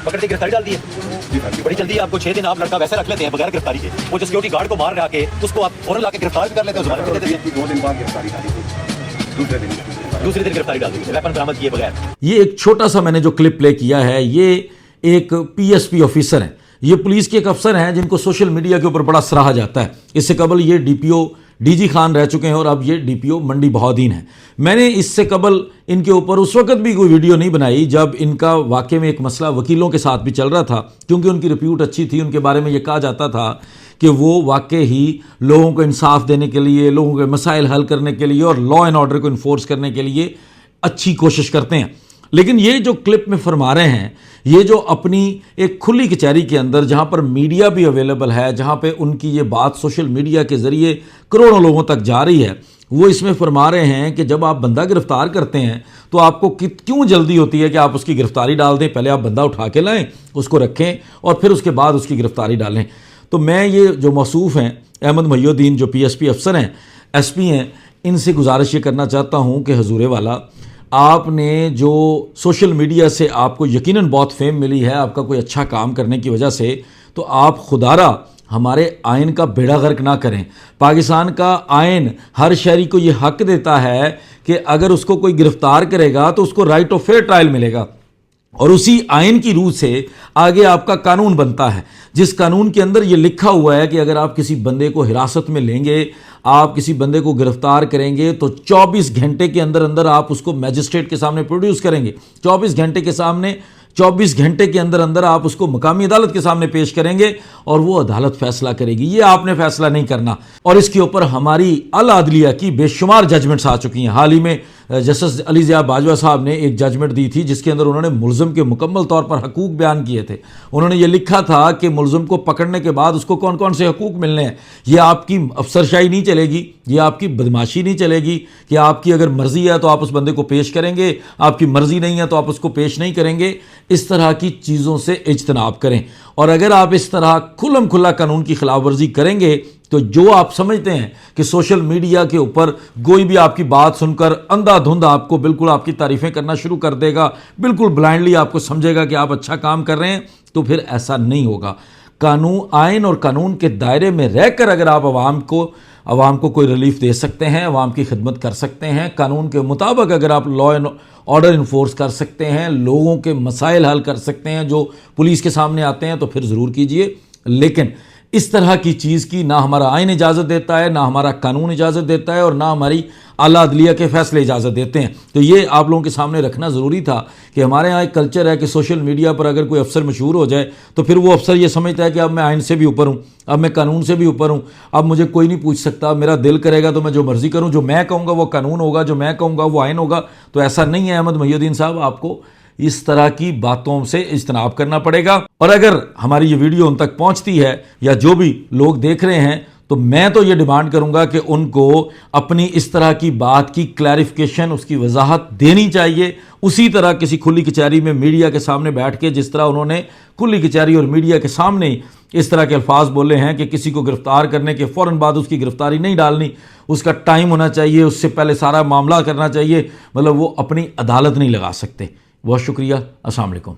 پکڑ کے گرفتاری ڈال دی ہے بڑی جلدی. آپ کو 6 دن آپ لڑکا ویسے رکھ لیتے ہیں بغیر گرفتاری کے. وہ جو سیکورٹی گارڈ کو مار رہا کے اس کو آپ فوراً لا کے گرفتار بھی کر لیتے ہیں. 2 دن بعد گرفتاری ڈالی تھی, دوسرے دن گرفتاری ڈال دی, ویپن برآمد کیے بغیر. یہ ایک چھوٹا سا میں نے جو کلپ پلے کیا ہے, یہ ایک پی ایس پی آفیسر ہیں, یہ پولیس کے ایک افسر ہیں جن کو سوشل میڈیا کے اوپر بڑا سراہا جاتا ہے. اس سے قبل یہ D P O D G Khan رہ چکے ہیں اور اب یہ ڈی پی او منڈی بہاؤدین ہیں. میں نے اس سے قبل ان کے اوپر اس وقت بھی کوئی ویڈیو نہیں بنائی جب ان کا واقعے میں ایک مسئلہ وکیلوں کے ساتھ بھی چل رہا تھا, کیونکہ ان کی رپیوٹ اچھی تھی. ان کے بارے میں یہ کہا جاتا تھا کہ وہ واقع ہی لوگوں کو انصاف دینے کے لیے, لوگوں کے مسائل حل کرنے کے لیے اور لا اینڈ آرڈر کو انفورس کرنے کے لیے اچھی کوشش کرتے ہیں. لیکن یہ جو کلپ میں فرما رہے ہیں, یہ جو اپنی ایک کھلی کچہری کے اندر جہاں پر میڈیا بھی اویلیبل ہے, جہاں پہ ان کی یہ بات سوشل میڈیا کے ذریعے کروڑوں لوگوں تک جا رہی ہے, وہ اس میں فرما رہے ہیں کہ جب آپ بندہ گرفتار کرتے ہیں تو آپ کو کیوں جلدی ہوتی ہے کہ آپ اس کی گرفتاری ڈال دیں؟ پہلے آپ بندہ اٹھا کے لائیں, اس کو رکھیں اور پھر اس کے بعد اس کی گرفتاری ڈالیں. تو میں یہ جو موصوف ہیں احمد محی الدین, جو پی ایس پی افسر ہیں, ایس پی ہیں, ان سے گزارش یہ کرنا چاہتا ہوں کہ حضور والا, آپ نے جو سوشل میڈیا سے آپ کو یقیناً بہت فیم ملی ہے آپ کا کوئی اچھا کام کرنے کی وجہ سے, تو آپ خدارہ ہمارے آئین کا بیڑا غرق نہ کریں. پاکستان کا آئین ہر شہری کو یہ حق دیتا ہے کہ اگر اس کو کوئی گرفتار کرے گا تو اس کو رائٹ آف فیئر ٹرائل ملے گا, اور اسی آئین کی روح سے آگے آپ کا قانون بنتا ہے, جس قانون کے اندر یہ لکھا ہوا ہے کہ اگر آپ کسی بندے کو حراست میں لیں گے, آپ کسی بندے کو گرفتار کریں گے تو 24 گھنٹے کے اندر اندر آپ اس کو میجسٹریٹ کے سامنے پروڈیوس کریں گے. 24 گھنٹے کے اندر اندر آپ اس کو مقامی عدالت کے سامنے پیش کریں گے اور وہ عدالت فیصلہ کرے گی. یہ آپ نے فیصلہ نہیں کرنا, اور اس کے اوپر ہماری اعلیٰ عدلیہ کی بے شمار ججمنٹس آ چکی ہیں. حال ہی میں جسٹس علی ضیاء باجوہ صاحب نے ایک ججمنٹ دی تھی جس کے اندر انہوں نے ملزم کے مکمل طور پر حقوق بیان کیے تھے. انہوں نے یہ لکھا تھا کہ ملزم کو پکڑنے کے بعد اس کو کون کون سے حقوق ملنے ہیں. یہ آپ کی افسرشاہی نہیں چلے گی, یہ آپ کی بدماشی نہیں چلے گی کہ آپ کی اگر مرضی ہے تو آپ اس بندے کو پیش کریں گے, آپ کی مرضی نہیں ہے تو آپ اس کو پیش نہیں کریں گے. اس طرح کی چیزوں سے اجتناب کریں, اور اگر آپ اس طرح کھلم کھلا قانون کی خلاف ورزی کریں گے تو جو آپ سمجھتے ہیں کہ سوشل میڈیا کے اوپر کوئی بھی آپ کی بات سن کر اندھا دھند آپ کو بالکل آپ کی تعریفیں کرنا شروع کر دے گا, بالکل بلائنڈلی آپ کو سمجھے گا کہ آپ اچھا کام کر رہے ہیں, تو پھر ایسا نہیں ہوگا. قانون, آئین اور قانون کے دائرے میں رہ کر اگر آپ عوام کو کوئی ریلیف دے سکتے ہیں, عوام کی خدمت کر سکتے ہیں, قانون کے مطابق اگر آپ لا اینڈ آرڈر انفورس کر سکتے ہیں, لوگوں کے مسائل حل کر سکتے ہیں جو پولیس کے سامنے آتے ہیں, تو پھر ضرور کیجئے. لیکن اس طرح کی چیز کی نہ ہمارا آئین اجازت دیتا ہے, نہ ہمارا قانون اجازت دیتا ہے, اور نہ ہماری اعلیٰ عدلیہ کے فیصلے اجازت دیتے ہیں. تو یہ آپ لوگوں کے سامنے رکھنا ضروری تھا کہ ہمارے ہاں ایک کلچر ہے کہ سوشل میڈیا پر اگر کوئی افسر مشہور ہو جائے تو پھر وہ افسر یہ سمجھتا ہے کہ اب میں آئین سے بھی اوپر ہوں, اب میں قانون سے بھی اوپر ہوں, اب مجھے کوئی نہیں پوچھ سکتا, میرا دل کرے گا تو میں جو مرضی کروں, جو میں کہوں گا وہ قانون ہوگا, جو میں کہوں گا وہ آئین ہوگا. تو ایسا نہیں ہے احمد محی الدین صاحب, آپ کو اس طرح کی باتوں سے اجتناب کرنا پڑے گا. اور اگر ہماری یہ ویڈیو ان تک پہنچتی ہے یا جو بھی لوگ دیکھ رہے ہیں, تو میں تو یہ ڈیمانڈ کروں گا کہ ان کو اپنی اس طرح کی بات کی کلیریفیکیشن, اس کی وضاحت دینی چاہیے. اسی طرح کسی کھلی کچہری میں میڈیا کے سامنے بیٹھ کے جس طرح انہوں نے کھلی کچہری اور میڈیا کے سامنے اس طرح کے الفاظ بولے ہیں کہ کسی کو گرفتار کرنے کے فوراً بعد اس کی گرفتاری نہیں ڈالنی, اس کا ٹائم ہونا چاہیے, اس سے پہلے سارا معاملہ کرنا چاہیے, مطلب وہ اپنی عدالت نہیں لگا سکتے. بہت شکریہ. السلام علیکم.